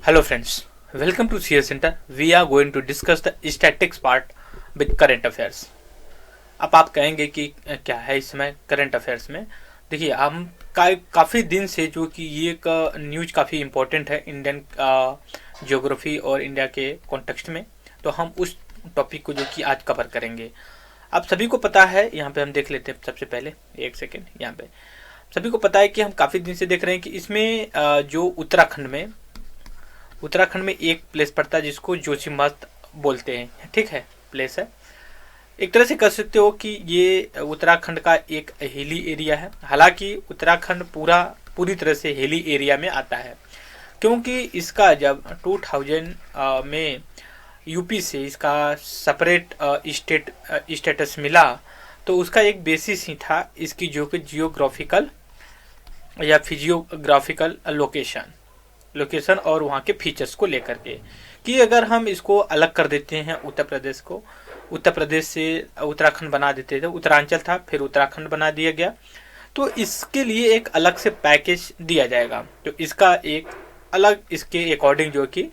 Hello friends, welcome to CS Center. We are going to discuss the statistics part with current affairs. अब आप कहेंगे कि क्या है इस समय करंट अफेयर्स में। देखिए हम काफ़ी दिन से जो कि ये का न्यूज काफ़ी इम्पोर्टेंट है इंडियन ज्योग्राफी और इंडिया के कॉन्टेक्स्ट में, तो हम उस टॉपिक को जो कि आज कवर करेंगे। आप सभी को पता है, यहाँ पे हम देख लेते हैं सबसे पहले एक सेकेंड। यहाँ पे सभी को पता है कि हम काफ़ी दिन से देख रहे हैं कि इसमें जो उत्तराखंड में एक प्लेस पड़ता है जिसको जोशीमठ बोलते हैं। ठीक है, प्लेस है, एक तरह से कह सकते हो कि ये उत्तराखंड का एक हिली एरिया है। हालांकि उत्तराखंड पूरी तरह से हिली एरिया में आता है, क्योंकि इसका जब 2000 में यूपी से इसका सेपरेट स्टेटस मिला, तो उसका एक बेसिस ही था इसकी जो कि जियोग्राफिकल या फिजियोग्राफिकल लोकेशन और वहाँ के फीचर्स को लेकर के, कि अगर हम इसको अलग कर देते हैं उत्तर प्रदेश से उत्तराखंड बना देते थे, उत्तरांचल था फिर उत्तराखंड बना दिया गया, तो इसके लिए एक अलग से पैकेज दिया जाएगा, तो इसका एक अलग इसके अकॉर्डिंग जो कि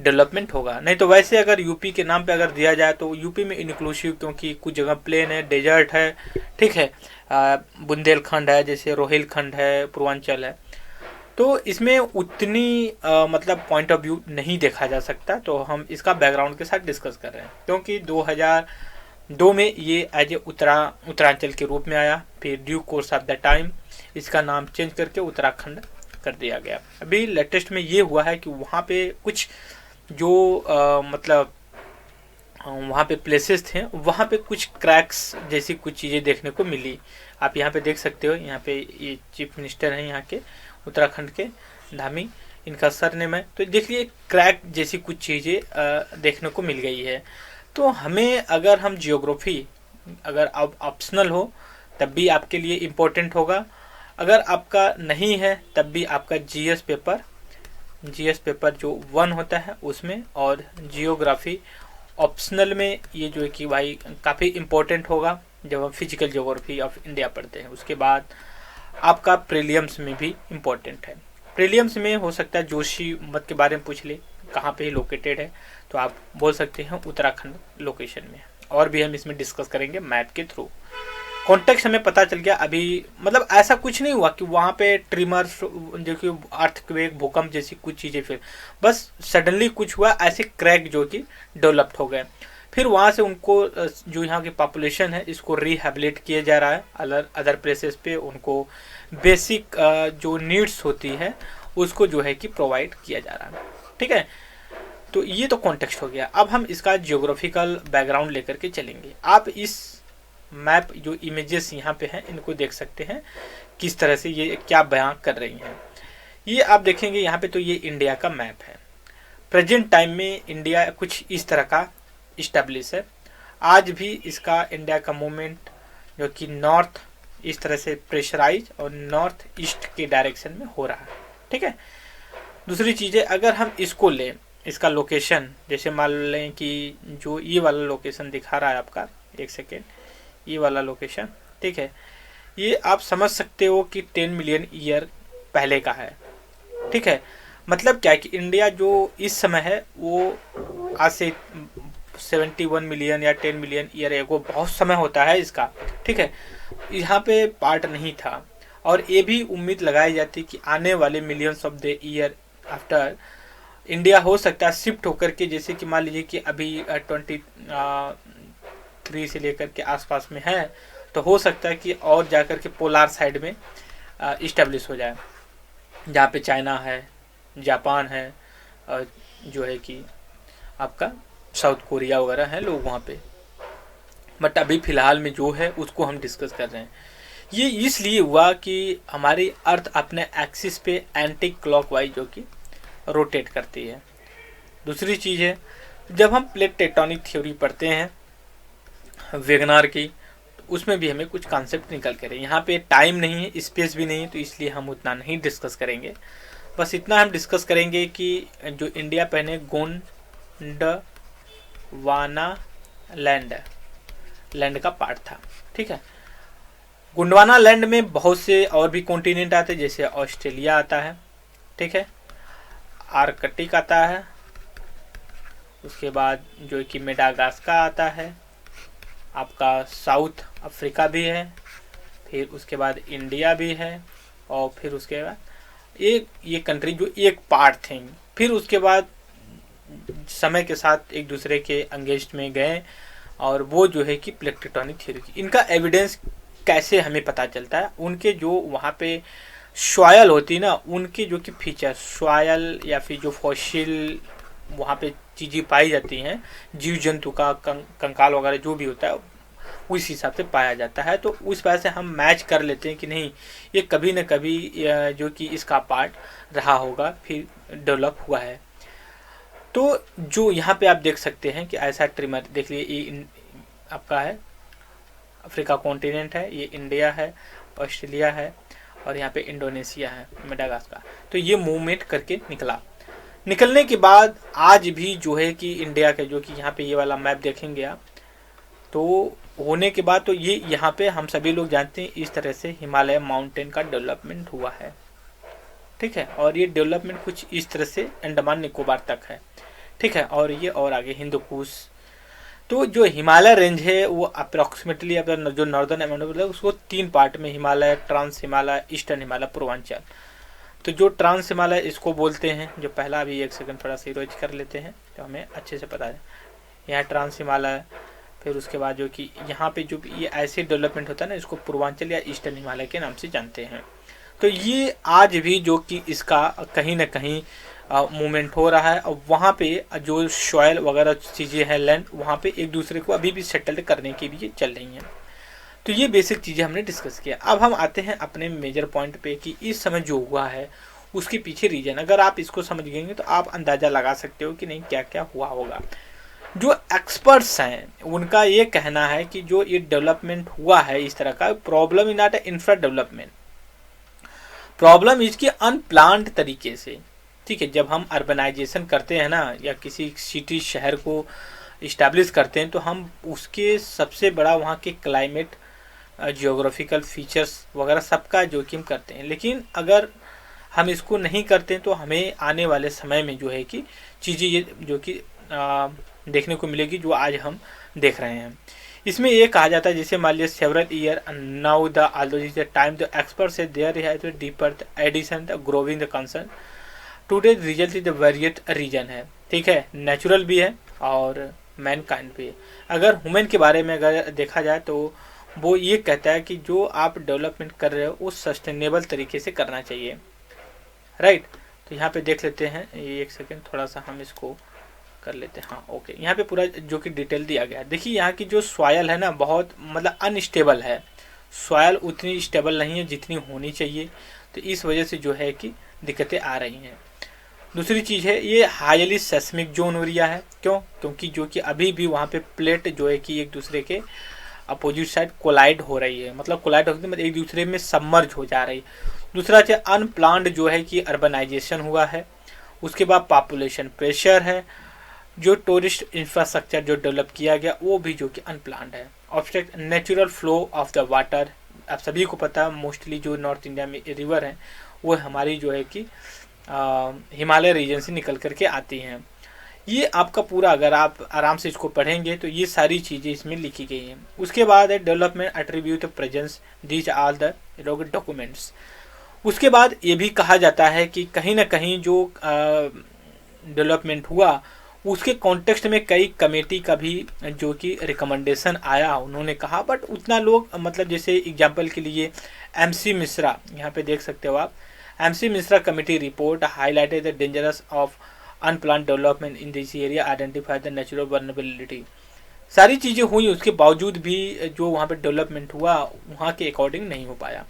डेवलपमेंट होगा। नहीं तो वैसे अगर यूपी के नाम पे अगर दिया जाए तो यूपी में इंक्लूसिव, क्योंकि कुछ जगह प्लेन है, डेजर्ट है, ठीक है, बुंदेलखंड है, जैसे रोहिलखंड है, पूर्वांचल है, तो इसमें उतनी मतलब पॉइंट ऑफ व्यू नहीं देखा जा सकता। तो हम इसका बैकग्राउंड के साथ डिस्कस कर रहे हैं, क्योंकि 2002 में ये एज ए उत्तरांचल के रूप में आया, फिर due course of the time इसका नाम चेंज करके उत्तराखंड कर दिया गया। अभी लेटेस्ट में ये हुआ है कि वहाँ पे कुछ जो मतलब वहाँ पे प्लेसेस थे, वहाँ पे कुछ क्रैक्स जैसी कुछ चीज़ें देखने को मिली। आप यहाँ पे देख सकते हो, यहाँ पे ये चीफ मिनिस्टर हैं यहाँ के उत्तराखंड के, धामी इनका सरनेम है, तो देखिए क्रैक जैसी कुछ चीज़ें देखने को मिल गई है। तो हमें अगर हम जियोग्राफी अगर अब ऑप्शनल हो तब भी आपके लिए इम्पोर्टेंट होगा, अगर आपका नहीं है तब भी आपका जीएस पेपर जो 1 होता है उसमें, और जियोग्राफी ऑप्शनल में ये जो है कि भाई काफ़ी इम्पोर्टेंट होगा जब हम फिजिकल ज्योग्राफी ऑफ इंडिया पढ़ते हैं। उसके बाद आपका प्रीलियम्स में भी इम्पोर्टेंट है। प्रीलियम्स में हो सकता है जोशीमठ के बारे में पूछ ले, कहाँ पे लोकेटेड है, तो आप बोल सकते हैं उत्तराखंड लोकेशन में। और भी हम इसमें डिस्कस करेंगे मैप के थ्रू। कॉन्टेक्स्ट हमें पता चल गया अभी, मतलब ऐसा कुछ नहीं हुआ कि वहाँ पे ट्रिमर्स जो कि अर्थक्वेक, भूकंप जैसी कुछ चीज़ें, फिर बस सडनली कुछ हुआ, ऐसे क्रैक जो कि डेवलप्ड हो गए। फिर वहाँ से उनको जो यहाँ की पॉपुलेशन है इसको रिहेबिलिट किया जा रहा है अदर प्लेसेस पे, उनको बेसिक जो नीड्स होती है उसको जो है कि प्रोवाइड किया जा रहा है। ठीक है, तो ये तो कॉन्टेक्स्ट हो गया। अब हम इसका जियोग्राफिकल बैकग्राउंड लेकर के चलेंगे। आप इस मैप जो इमेजेस यहाँ पे हैं इनको देख सकते हैं किस तरह से ये क्या बयां कर रही हैं। ये आप देखेंगे यहाँ पे, तो ये इंडिया का मैप है। प्रेजेंट टाइम में इंडिया कुछ इस तरह का इस्टेब्लिश है। आज भी इसका इंडिया का मूवमेंट जो कि नॉर्थ इस तरह से प्रेशराइज और नॉर्थ ईस्ट के डायरेक्शन में हो रहा है। ठीक है, दूसरी चीज़ें अगर हम इसको लें, इसका लोकेशन, जैसे मान लें कि जो ये वाला लोकेशन दिखा रहा है आपका, एक सेकेंड, ये वाला लोकेशन, ठीक है, ये आप समझ सकते हो कि 10 मिलियन ईयर पहले का है। ठीक है, मतलब क्या है कि इंडिया जो इस समय है वो आज से 71 मिलियन या 10 मिलियन ईयर एगो, बहुत समय होता है इसका। ठीक है, यहाँ पे पार्ट नहीं था, और ये भी उम्मीद लगाई जाती कि आने वाले millions of the year after India हो सकता है शिफ्ट होकर के, जैसे कि मान लीजिए कि अभी 23 से लेकर के आसपास में है, तो हो सकता है कि और जाकर के पोलार साइड में इस्टेब्लिश हो जाए, जहाँ पे चाइना है, जापान है, जो है कि आपका साउथ कोरिया वगैरह हैं लोग वहाँ पे। बट अभी फ़िलहाल में जो है उसको हम डिस्कस कर रहे हैं। ये इसलिए हुआ कि हमारी अर्थ अपने एक्सिस पे एंटी क्लॉकवाइज जो कि रोटेट करती है। दूसरी चीज़ है, जब हम प्लेट टेक्टोनिक थ्योरी पढ़ते हैं वेगनार की, तो उसमें भी हमें कुछ कॉन्सेप्ट निकल कर रहे हैं। यहाँ पे टाइम नहीं है, स्पेस भी नहीं है, तो इसलिए हम उतना नहीं डिस्कस करेंगे। बस इतना हम डिस्कस करेंगे कि जो इंडिया पहले गोंडवाना लैंड का पार्ट था। ठीक है, गोंडवाना लैंड में बहुत से और भी कॉन्टिनेंट आते हैं, जैसे ऑस्ट्रेलिया आता है। ठीक है, आर्कटिक आता है, उसके बाद जो कि मेडागास्कर आता है, आपका साउथ अफ्रीका भी है, फिर उसके बाद इंडिया भी है, और फिर उसके बाद ये कंट्री जो एक पार्ट थे, फिर उसके बाद समय के साथ एक दूसरे के अंगेंस्ट में गए, और वो जो है कि प्लेट टेक्टोनिक थ्योरी की। इनका एविडेंस कैसे हमें पता चलता है, उनके जो वहाँ पे सॉयल होती ना, उनके जो कि फीचर सॉयल या फिर जो फॉसिल वहाँ पे चीज़ें पाई जाती हैं, जीव जंतु का कंकाल वगैरह जो भी होता है उस हिसाब से पाया जाता है। तो उस वजह से हम मैच कर लेते हैं कि नहीं, ये कभी न कभी जो कि इसका पार्ट रहा होगा, फिर डेवलप हुआ है। तो जो यहाँ पे आप देख सकते हैं कि ऐसा ट्रिमर देख लिए, ये आपका है अफ्रीका कॉन्टिनेंट है, ये इंडिया है, ऑस्ट्रेलिया है, और यहाँ पे इंडोनेशिया है, मेडागास्कर। तो ये मूवमेंट करके निकलने के बाद आज भी जो है कि इंडिया के जो कि यहाँ पे ये वाला मैप देखेंगे आप, तो होने के बाद तो ये यहाँ पे हम सभी लोग जानते हैं इस तरह से हिमालय माउंटेन का डेवलपमेंट हुआ है, ठीक है। और ये डेवलपमेंट कुछ इस तरह से अंडमान निकोबार तक है, ठीक है। और ये और आगे हिंदुकुश। तो जो हिमालय रेंज है वो अप्रोक्सीमेटली अपना जो नॉर्दर्न एमेंडोबल है उसको 3 पार्ट में, हिमालय, ट्रांस हिमालय, ईस्टर्न हिमालय, पूर्वांचल। तो जो ट्रांस हिमालय इसको बोलते हैं, जो पहला अभी एक सेकंड थोड़ा सा रिवाइज कर लेते हैं तो हमें अच्छे से पता है। यहाँ ट्रांस हिमालय, फिर उसके बाद जो कि यहाँ पे जो ये ऐसे डेवलपमेंट होता है ना, इसको पूर्वांचल या ईस्टर्न हिमालय के नाम से जानते हैं। तो ये आज भी जो कि इसका कहीं ना कहीं मूवमेंट हो रहा है, और वहाँ पे जो सॉयल वगैरह चीज़ें हैं, लैंड, वहाँ पे एक दूसरे को अभी भी सेटल्ड करने की भी चल रही हैं। तो ये बेसिक चीज़ें हमने डिस्कस किया। अब हम आते हैं अपने मेजर पॉइंट पे कि इस समय जो हुआ है उसके पीछे रीजन, अगर आप इसको समझ गएंगे तो आप अंदाज़ा लगा सकते हो कि नहीं क्या क्या हुआ होगा। जो एक्सपर्ट्स हैं उनका ये कहना है कि जो ये डेवलपमेंट हुआ है इस तरह का, problem in not infra development, problem इसकी अनप्लान्ड तरीके से, ठीक है। जब हम अर्बनाइजेशन करते हैं ना, या किसी सिटी शहर को इस्टेब्लिश करते हैं, तो हम उसके सबसे बड़ा वहाँ के क्लाइमेट, जियोग्राफिकल फीचर्स वगैरह सबका जोखिम करते हैं। लेकिन अगर हम इसको नहीं करते तो हमें आने वाले समय में जो है कि चीज़ें ये जो कि देखने को मिलेगी जो आज हम देख रहे हैं। इसमें ये कहा जाता है, जैसे मान लिया several year now the although is the time the expert say there has the deeper addition the growing the concern today result is the variate reason है, ठीक है। नेचुरल भी है और मैन काइंड भी है। अगर ह्यूमन के बारे में अगर देखा जाए तो वो ये कहता है कि जो आप डेवलपमेंट कर रहे हो वो सस्टेनेबल तरीके से करना चाहिए, राइट। तो यहाँ पे देख लेते हैं, ये एक सेकेंड थोड़ा सा हम इसको कर लेते हैं। हाँ ओके, यहाँ पे पूरा जो कि डिटेल दिया गया है। देखिए यहाँ की जो सॉयल है ना, बहुत मतलब अनस्टेबल है, सॉयल उतनी स्टेबल नहीं है जितनी होनी चाहिए, तो इस वजह से जो है कि दिक्कतें आ रही हैं। दूसरी चीज़ है, ये हाईली सेस्मिक जोन एरिया है। क्यों? क्योंकि जो कि अभी भी वहाँ पे प्लेट जो है कि एक दूसरे के अपोजिट साइड कोलाइड हो रही है, मतलब कोलाइड होती है मतलब एक दूसरे में सबमर्ज हो जा रही है। दूसरा चीज़ अनप्लान्ड जो है कि अर्बनाइजेशन हुआ है। उसके बाद पॉपुलेशन प्रेशर है। जो टूरिस्ट इंफ्रास्ट्रक्चर जो डेवलप किया गया वो भी जो कि अनप्लान्ड है। Obstruct natural flow of the water, आप सभी को पता है मोस्टली जो नॉर्थ इंडिया में रिवर हैं वो हमारी जो है कि हिमालय रीजन से निकल करके आती हैं। ये आपका पूरा अगर आप आराम से इसको पढ़ेंगे तो ये सारी चीज़ें इसमें लिखी गई हैं। उसके बाद है development attribute presence these all the documents. उसके बाद ये भी कहा जाता है कि कहीं ना कहीं जो डेवलपमेंट हुआ उसके कॉन्टेक्स्ट में कई कमेटी का भी जो कि रिकमेंडेशन आया, उन्होंने कहा, बट उतना लोग मतलब जैसे एग्जांपल के लिए MC मिश्रा, यहाँ पे देख सकते हो आप, MC Mishra committee report highlighted the dangerous of unplanned development in this area, identify the natural vulnerability. सारी चीज़ें हुई उसके बावजूद भी जो वहाँ पे डेवलपमेंट हुआ वहाँ के अकॉर्डिंग नहीं हो पाया।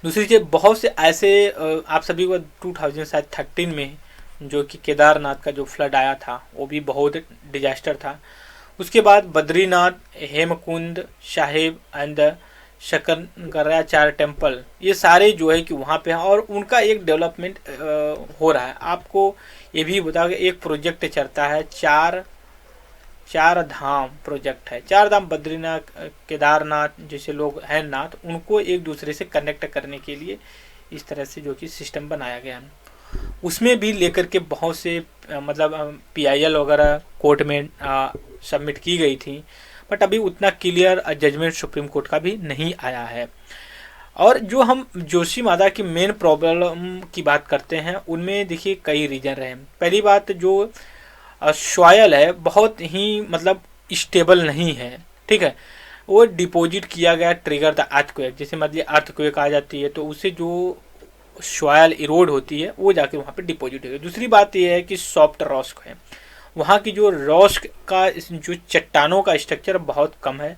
दूसरी चीज़, बहुत से ऐसे आप सभी को 2013 में जो कि केदारनाथ का जो फ्लड आया था वो भी बहुत डिजास्टर था। उसके बाद बद्रीनाथ, हेमकुंड साहिब एंड शंकराचार्य टेम्पल, ये सारे जो है कि वहाँ पे हैं और उनका एक डेवलपमेंट हो रहा है। आपको ये भी बता कि एक प्रोजेक्ट चलता है, चार धाम प्रोजेक्ट है। 4 धाम बद्रीनाथ, केदारनाथ जैसे लोग हैं नाथ, उनको एक दूसरे से कनेक्ट करने के लिए इस तरह से जो कि सिस्टम बनाया गया है। उसमें भी लेकर के बहुत से मतलब PIL वगैरह कोर्ट में सबमिट की गई थी, बट अभी उतना क्लियर जजमेंट सुप्रीम कोर्ट का भी नहीं आया है। और जो हम जोशीमादा की मेन प्रॉब्लम की बात करते हैं, उनमें देखिए कई रीजन रहे। पहली बात, जो सॉयल है बहुत ही मतलब स्टेबल नहीं है, ठीक है। वो डिपॉजिट किया गया ट्रिगर द अर्थक्वेक, जैसे मतलब अर्थक्वेक आ जाती है तो उससे जो सॉयल इरोड होती है वो जाके वहाँ पे डिपॉजिट होगी। दूसरी बात ये है कि सॉफ्ट रॉक है, वहाँ की जो रॉक का जो चट्टानों का स्ट्रक्चर बहुत कम है।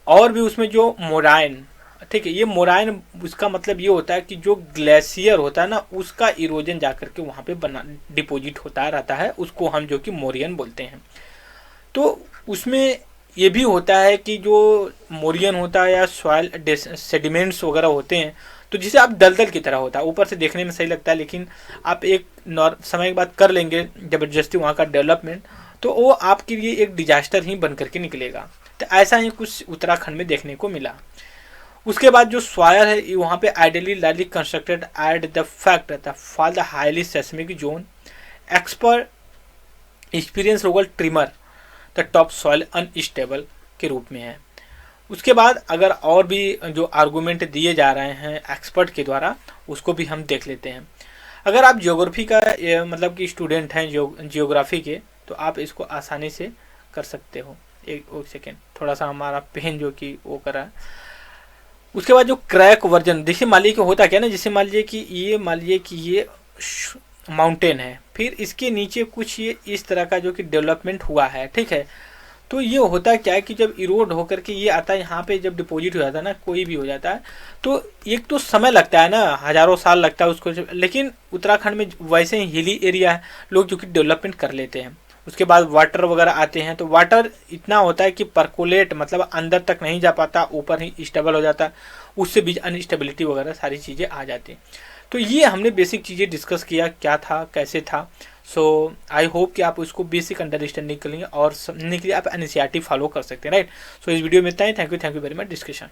और भी उसमें जो मोराइन, ठीक है, ये मोराइन उसका मतलब ये होता है कि जो ग्लेशियर होता है ना, उसका इरोजन जाकर के वहाँ पे बना डिपॉजिट होता रहता है, उसको हम जो कि मोरियन बोलते हैं। तो उसमें ये भी होता है कि जो मोरियन होता है या सॉइल सेडिमेंट्स वगैरह होते हैं, तो जिसे आप दलदल की तरह होता है, ऊपर से देखने में सही लगता है, लेकिन आप एक समय के बाद कर लेंगे जबरदस्ती वहाँ का डेवलपमेंट, तो वो आपके लिए एक डिजास्टर ही बन करके निकलेगा। तो ऐसा ही कुछ उत्तराखंड में देखने को मिला। उसके बाद जो सॉयल है वहाँ पे ideally lightly constructed at the fact the fall the highly seismic zone expert experience local trimmer the top soil unstable के रूप में है। उसके बाद अगर और भी जो आर्गूमेंट दिए जा रहे हैं एक्सपर्ट के द्वारा, उसको भी हम देख लेते हैं। अगर आप ज्योग्राफी का मतलब कि स्टूडेंट हैं जियोग्राफी के, तो आप इसको आसानी से कर सकते हो। एक सेकेंड, थोड़ा सा हमारा पेन जो कि वो करा है। उसके बाद जो क्रैक वर्जन, देखिए मान लीजिए कि होता क्या ना, जैसे मान लीजिए कि ये माउंटेन है, फिर इसके नीचे कुछ ये इस तरह का जो कि डेवलपमेंट हुआ है, ठीक है। तो ये होता क्या है कि जब इरोड होकर के ये आता है यहाँ पे, जब डिपॉजिट हो जाता है ना, कोई भी हो जाता है, तो एक तो समय लगता है ना, हजारों साल लगता है उसको। लेकिन उत्तराखंड में वैसे ही हिली एरिया है, लोग जो कि डेवलपमेंट कर लेते हैं। उसके बाद वाटर वगैरह आते हैं, तो वाटर इतना होता है कि परकोलेट मतलब अंदर तक नहीं जा पाता, ऊपर ही स्टेबल हो जाता है, उससे भी अनस्टेबिलिटी वगैरह सारी चीज़ें आ जाती हैं। तो ये हमने बेसिक चीज़ें डिस्कस किया, क्या था कैसे था। सो आई होप कि आप उसको बेसिक अंडरस्टैंडिंग कर लेंगे और समझने के लिए आप NCERT फॉलो कर सकते हैं, राइट। सो इस वीडियो में इतना ही। Thank you very much discussion.